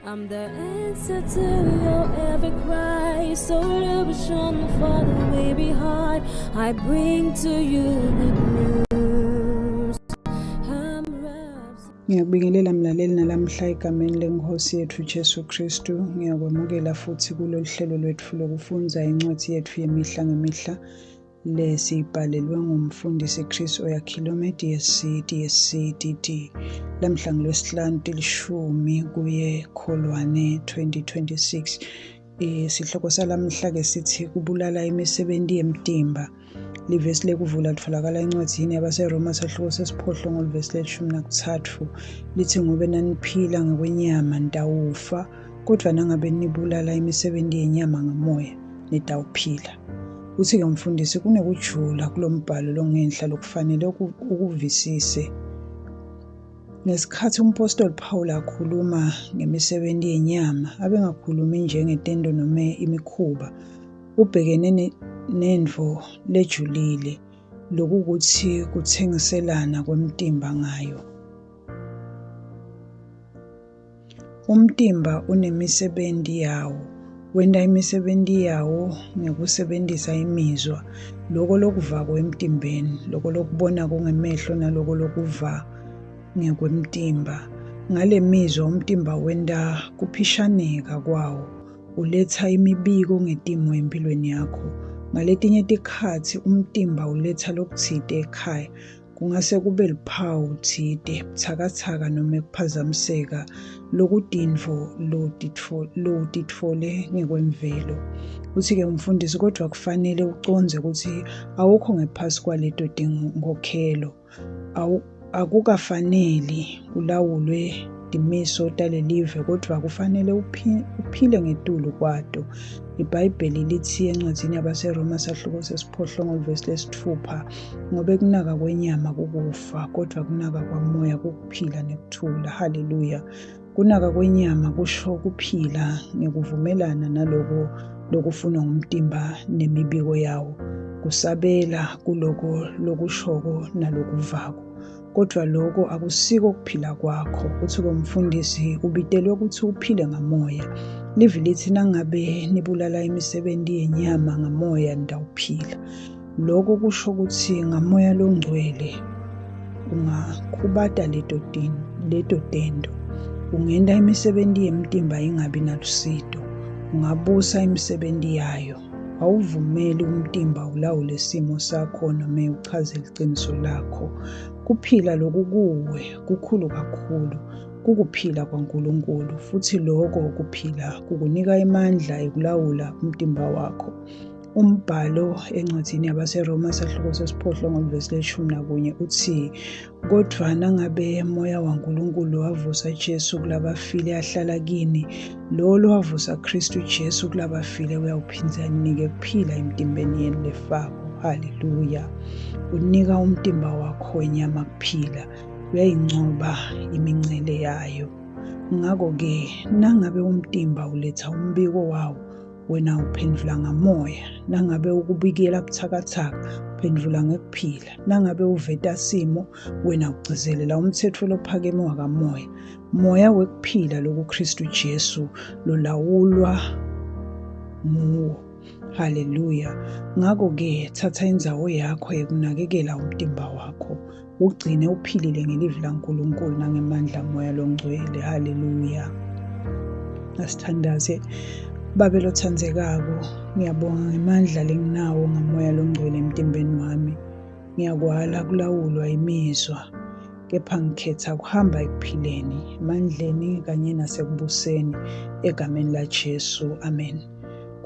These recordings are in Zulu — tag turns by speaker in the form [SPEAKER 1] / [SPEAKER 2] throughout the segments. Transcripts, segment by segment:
[SPEAKER 1] I'm the answer to your every cry. So illusion for the way behind. I bring to you good news.
[SPEAKER 2] Ngiyakubingelela mlaleli nalamhla egameni lenkosi yethu Jesu Kristu. Ngiyakwamukela futhi kulolu hlelo lwethu lokufunda incwadi yethu yemihla ngemihla lesibhalelwe ngumfundisi Chris Oyakhilome DSC DD. Lamhla ngolwesihlanu 10 kuye Kholwane 2026. Isihloko salamhla ke sithi kubulala imisebenzi yemtimba. Livesi lekuvula litholakala encwadini yabaseRoma sahluko sesiphohlongo livesi le-13 lithi ngoba naniphila ngokwenyama nitawufa, kodwa nangabe nibulala imisebenzi yenyama ngamoya nitawuphila. Uthi-ke mfundisi kunekujula kulombhalo longenhla lokufanele ukuvisise. Ngesikhathi umpostoli Paul akhuluma ngemisebenzi yenyama, abengakhulumi njengetendo noma imikhuba, ubhekene nendvo lejulile lokuthi kuthengiselana kwemtimba ngayo. Umtimba unemisebenzi yawo, wenda imisebenzi yawo ngekusebenzisa imizwa, loko lokuva kwemtimbeni, loko lokubona kungemehlo naloko lokuva ngekwemtimba. Ngale mizwa umtimba wenda kuphishaneka kwawo, uletha imibiko ngetimo empilweni yakho. Ngaletinye tikhatsi umtimba uletha lokutsite ekhaya, kungase kube luphawu tsite, butsakatsaka noma kuphazamiseka lokutintfo lotitfole ngekwemvelo. Uthi-ke umfundisi kodwa kufanele uconze ukuthi awukho ngaphasi kwaleto tinkokhelo, akukafaneli ulawulwe timiso talelive, kodwa kufanele uphile ngetulu kwato. IBhayibheli lithi encwadzini yabaseRoma sahluko sesiphohlongo livesi le-6, ngobe kunaka kwenyama kukufa, kodwa kunaka kwamoya kukuphila nekuthula. Haleluya! Kunaka kwenyama kusho kuphila ngekuvumelana naloko lokufunwa ngumtimba nemibiko yawo, kusabela kuloko lokushoko nalokuvako. Kodwa lokho akusiko kuphila kwakho. Uthi-ke umfundisi ubitelwe ukuthi uphile ngamoya. Livi lithi nangabe nibulala imisebenzi yenyama ngamoya nitawuphila. Lokho kusho ukuthi ngamoya longcwele ungakhubata leto tendo, ungenda imisebenzi yemtimba ingabi nalusido, ungabusa imisebenzi yayo. Awuvumeli umtimba ulawule isimo sakho noma uchaze iqiniso lakho. Kuphila loku kuwe kukhulu kakhulu, kukuphila kwaNkulunkulu, futhi lokho kuphila kukunika amandla ekulawula umtimba wakho. Umbhalo encwadzini yabaseRoma sahluko sesiphohlongo livesi le-11 uthi, kodwa nangabe moya waNkulunkulu wavusa Jesu kulabafile ahlala kini, lo wavusa Kristu Jesu kulabafile uyawuphinda nike kuphila emtimbeni yenu lefako. Haleluya! Unika umtimba wakho wenyama kuphila, uyayingcoba imincele yayo. Ngako-ke nangabe umtimba uletha umbiko wawo, wena uphendvula ngamoya. Nangabe ukubikela buthakathaka, uphendvula ngekuphila. Nangabe uveta simo, wena ugcizelela umtsetfo lophakeme wakamoya, moya wekuphila loku Kristu Jesu lolawulwa nguwo. Haleluya! Ngako-ke thatha indzawo yakho yekunakekela umtimba wakho, ugcine uphilile ngelivi laNkulunkulu nangemandla moya longcwele. Haleluya! Asithandaze. Baba lothandzekako, ngiyabonga ngemandla lenginawo ngamoya longcwele emtimbeni wami. Ngiyakwala kulawulwa imizwa, kepha ngikhetha kuhamba ekuphileni, emandleni kanye nasekubuseni, egameni laJesu. Amen.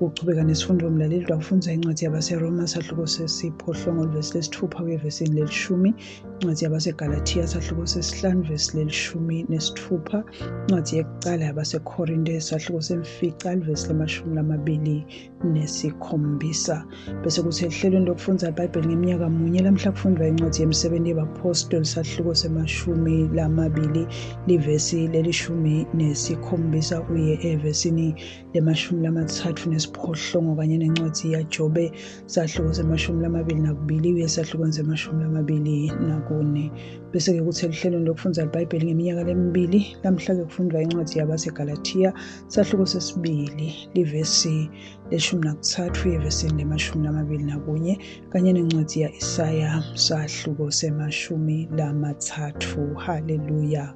[SPEAKER 2] Kuchubeka nesifundo mlaleli twakufundza incwadi yabaseRoma sahluko sesiphohlongo livesi le-6 kuye evesini le-10, incwadi yabaseGalathiya sahluko sesi-5 vesi le-16, incwadi yekucala yabaseKorinte sahluko semfica livesi le-27. Bese kuthi ehlelweni lokufundza iBhayibheli ngeminyaka munye lamhla kufundwa incwadi yemisebenzi yabapostoli sahluko se-20 livesi le-17 uye evesini le-33 yesiphohlongo kanye nencwadi yaJobe sahluko se-22 esahlukweni se-24. Bese-ke kuthi eluhlelweni lokufunda iBhayibheli ngeminyaka lemibili lamhla-ke kufundwa incwadi yabaseGalatiya sahluko sesibili livesi le-13 evesini le-21 kanye nencwadi ya-Isaya sahluko se-30. Haleluya.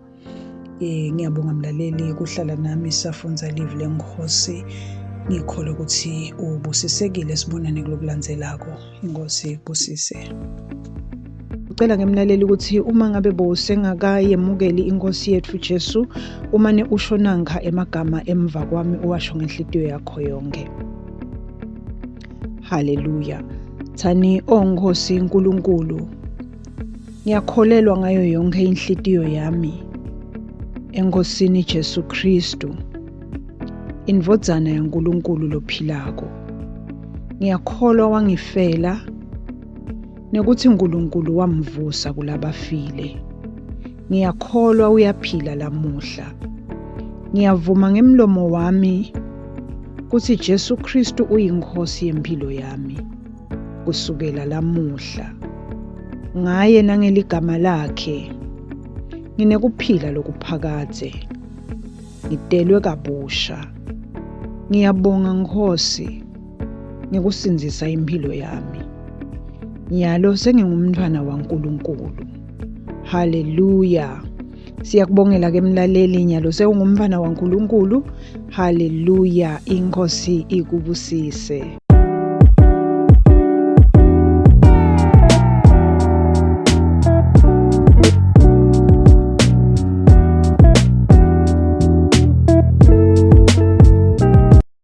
[SPEAKER 2] Ngiyabonga mlaleli kuhlala nami safunza live leNkosi. Ngikholwa ukuthi ubusisekile sibonane kulokulandzelako. Inkosi ibusise. Ucela ngemlaleli ukuthi uma ngabe bowusengakayemukeli inkosi yethu Jesu, umane usho nanka emagama emva kwami uwasho ngenhliziyo yakho yonke. Haleluya. Thani Nkosi uNkulunkulu, ngiyakholelwa ngayo yonke inhliziyo yami eNkosini Jesu Kristu, indvodzana yaNkulunkulu lophilako. Ngiyakholwa wangifela nekuthi uNkulunkulu wamvusa kulabafile. Ngiyakholwa uyaphila lamuhla. Ngiyavuma ngemlomo wami kuthi Jesu Kristu uyinkosi yempilo yami kusukela lamuhla. Ngaye nangeligama lakhe nginekuphila lokuphakade, ngidelwe kabusha. Ngiyabonga Nkosi ngikusinzisa impilo yami. Nyalo sengingumntwana waNkulunkulu. Haleluya. Siyakubongela ke mlaleli, nyalo sewungumntwana waNkulunkulu. Haleluya. Inkosi ikubusise.